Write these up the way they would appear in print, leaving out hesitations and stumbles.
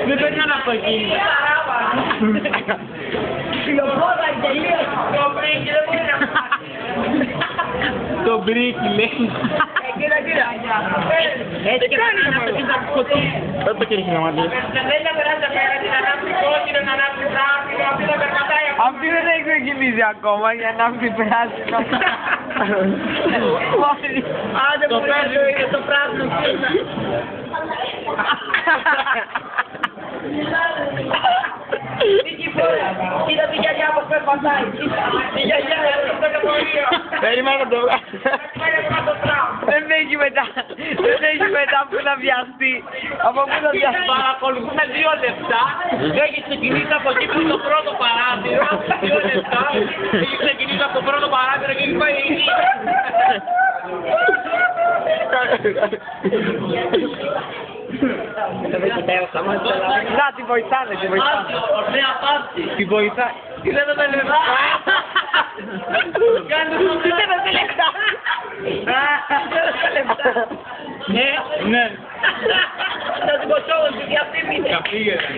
Δεν περνάνε από εκεί. Το μπρίκι λέει. Έτσι και κάνει να το κοίτα σκοτή. Δεν το κοίτα να μαντήσει. Αυτή δεν έχει ξεκινήσει ακόμα για να μην πράσινο. Το πέρσι και το πράσινο κοίτα. Κοίτα τη γιαγιά που περπατάει. Τη γιαγιά στο κατηγορείο. Περίμενα να το βγάλω. Δεν έχει μετά που να βιαστεί. Από πού να βιαστεί. Παρακολουθούμε 2 λεπτά. Έχει ξεκινήσει από εκεί που το πρώτο παράθυρο. 2 λεπτά. Έχει ξεκινήσει από το πρώτο παράθυρο και έχει πάει εκεί. Να, τη βοηθάνε, τη βοηθάνε. Ωραία πάση. Τη βοηθάνε. Τι δεν τα λεφτά. Τι δεν τα λεφτά. Ναι. Ναι. Θα την κοτσόλω και αυτή μείνε. Καφίγεται.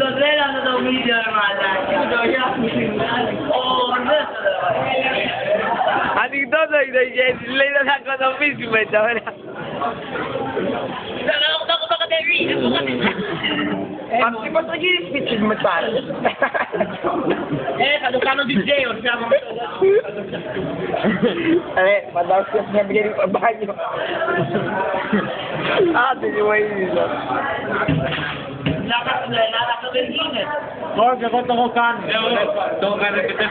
Το θέλανε το βίντεο ρε μαλάκι. Το γεια μου σημαίνει. Ανοιχτό το γέννη, λέει να θα οικονομήσει μετά, ωραία. Το κατεβεί. Αυτή πώς θα γίνει σπίτι μετά. Θα το κάνω DJ ορθιάμαι. Φαντάζομαι ότι θα βγαίνει στο μπάνιο. Άντε και βοήθησα. Να κάνουμε Ελλάδα, αυτό δεν γίνεται. Όχι, εγώ το έχω κάνει. Το έχω κάνει και 4.